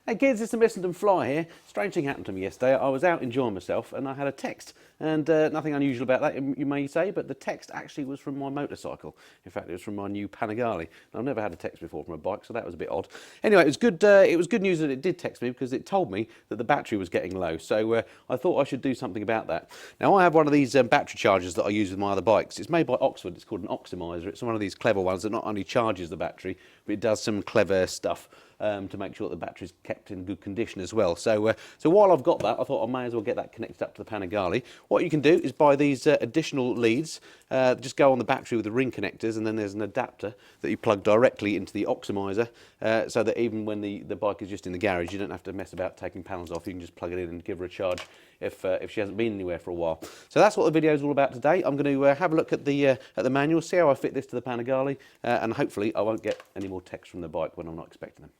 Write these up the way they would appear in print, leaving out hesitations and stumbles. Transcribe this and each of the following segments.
Hey kids, it's the Missenden Fly here. Strange thing happened to me yesterday. I was out enjoying myself and I had a text. And nothing unusual about that, you may say, but the text actually was from my motorcycle. In fact, it was from my new Panigale. I've never had a text before from a bike, so that was a bit odd. Anyway, it was good news that it did text me because it told me that the battery was getting low. So I thought I should do something about that. Now, I have one of these battery chargers that I use with my other bikes. It's made by Oxford. It's called an oxidizer. It's one of these clever ones that not only charges the battery, but it does some clever stuff to make sure that the battery's kept in good condition as well. So while I've got that, I thought I may as well get that connected up to the Panigale. What you can do is buy these additional leads, just go on the battery with the ring connectors, and then there's an adapter that you plug directly into the oxidizer, so that even when the bike is just in the garage, you don't have to mess about taking panels off. You can just plug it in and give her a charge if she hasn't been anywhere for a while. So that's what the video is all about today. I'm going to have a look at the manual, see how I fit this to the Panigale, and hopefully I won't get any more texts from the bike when I'm not expecting them.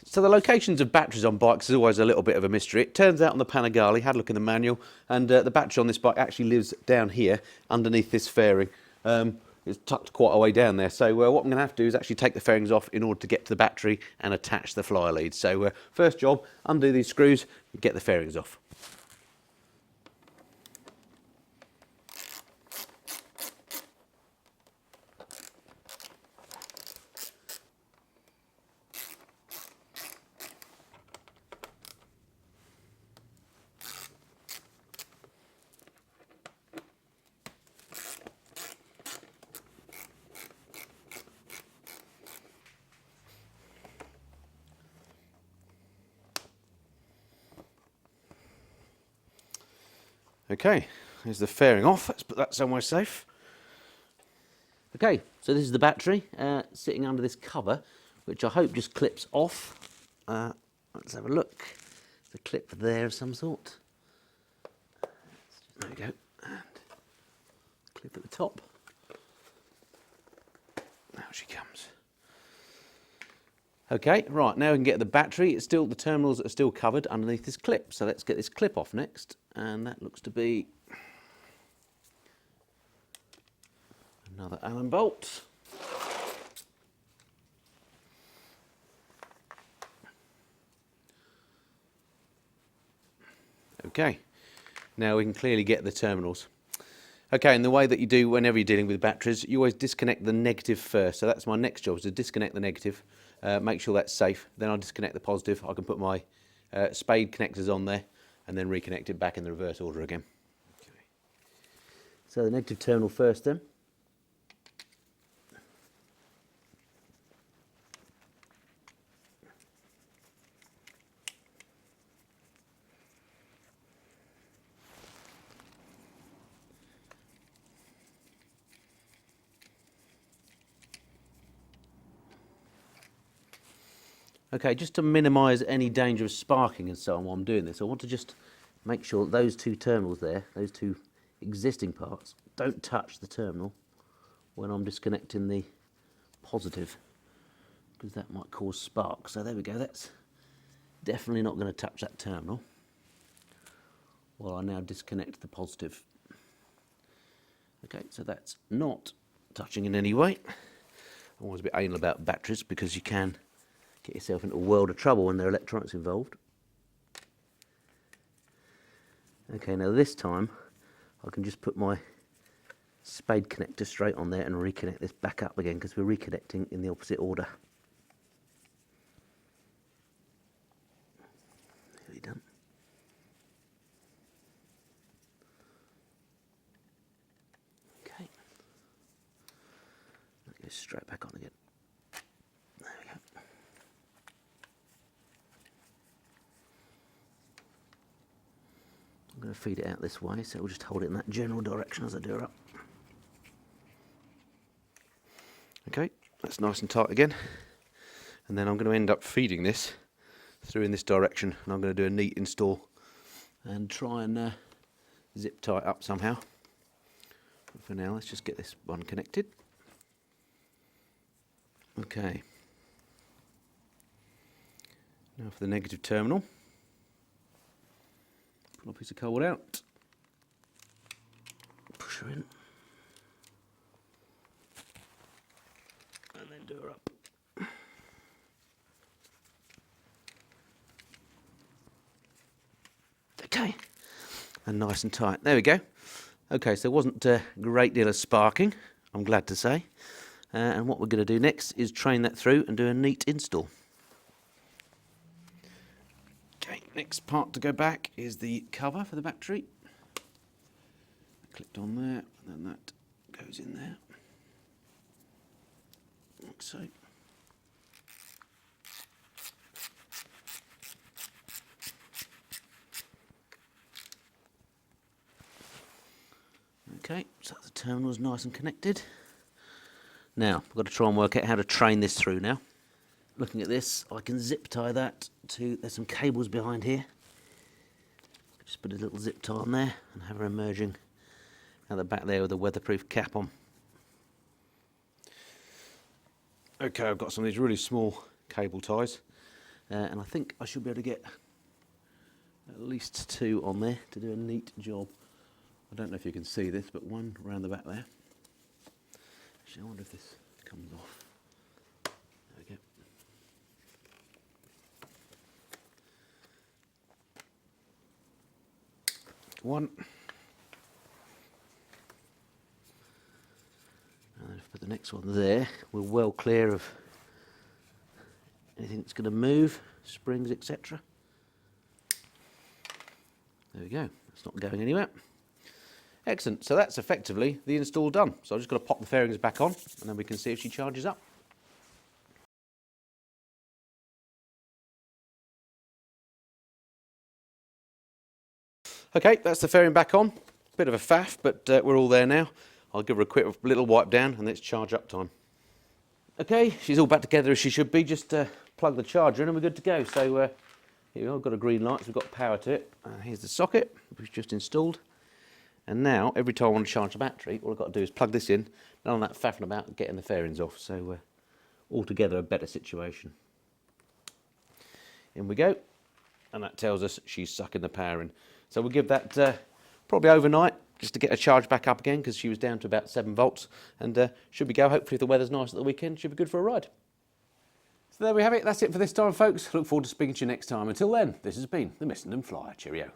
So the locations of batteries on bikes is always a little bit of a mystery. It turns out on the Panigale, had a look in the manual, and the battery on this bike actually lives down here underneath this fairing. It's tucked quite a way down there. So what I'm going to have to do is actually take the fairings off in order to get to the battery and attach the fly lead. So first job, undo these screws and get the fairings off. Okay, there's the fairing off. Let's put that somewhere safe. Okay, so this is the battery sitting under this cover, which I hope just clips off. Let's have a look. There's a clip there of some sort. There we go. And clip at the top. Now she comes. Okay, right, now we can get the battery. It's still, the terminals are still covered underneath this clip. So let's get this clip off next. And that looks to be another Allen bolt. Okay, now we can clearly get the terminals. Okay, and the way that you do whenever you're dealing with batteries, you always disconnect the negative first. So that's my next job, is to disconnect the negative, make sure that's safe. Then I'll disconnect the positive. I can put my spade connectors on there and then reconnect it back in the reverse order again. Okay. So the negative terminal first then. Okay, just to minimise any danger of sparking and so on while I'm doing this, I want to just make sure that those two terminals there, those two existing parts, don't touch the terminal when I'm disconnecting the positive, because that might cause sparks. So there we go, that's definitely not going to touch that terminal while I now disconnect the positive. Okay, so that's not touching in any way. I'm always a bit anal about batteries because you can get yourself into a world of trouble when there are electronics involved. Okay, now this time I can just put my spade connector straight on there and reconnect this back up again, because we're reconnecting in the opposite order. Nearly done. Okay. That goes straight back on again. There we go. I'm going to feed it out this way, so we'll just hold it in that general direction as I do her up. Okay, that's nice and tight again. And then I'm going to end up feeding this through in this direction, and I'm going to do a neat install and try and zip tie it up somehow. But for now, let's just get this one connected. Okay. Now for the negative terminal. Pull a piece of cord out. Push her in. And then do her up. Okay, and nice and tight. There we go. Okay, so there wasn't a great deal of sparking, I'm glad to say. And what we're going to do next is train that through and do a neat install. Okay, next part to go back is the cover for the battery. Clipped on there, and then that goes in there, like so. Okay, so the terminal's nice and connected. Now, I've got to try and work out how to train this through now. Looking at this, I can zip tie that to, there's some cables behind here. Just put a little zip tie on there and have her emerging at the back there with a weatherproof cap on. Okay, I've got some of these really small cable ties, and I think I should be able to get at least 2 on there to do a neat job. I don't know if you can see this, but one around the back there. Actually, I wonder if this comes off. There we go. One. And if I put the next one there, we're well clear of anything that's going to move, springs, etc. There we go. It's not going anywhere. Excellent. So that's effectively the install done. So I've just got to pop the fairings back on, and then we can see if she charges up. Okay, that's the fairing back on. Bit of a faff, but we're all there now. I'll give her a quick little wipe down, and it's charge up time. Okay, she's all back together as she should be. Just plug the charger in and we're good to go. So here we are, got a green light, so we've got power to it. Here's the socket, which we've just installed. And now, every time I want to charge the battery, all I've got to do is plug this in, none of that faffing about getting the fairings off. So altogether a better situation. In we go, and that tells us she's sucking the power in. So we'll give that probably overnight, just to get her charged back up again, because she was down to about 7 volts. And should we go, hopefully if the weather's nice at the weekend, should be good for a ride. So there we have it, that's it for this time folks. Look forward to speaking to you next time. Until then, this has been the Missenden Flyer. Cheerio.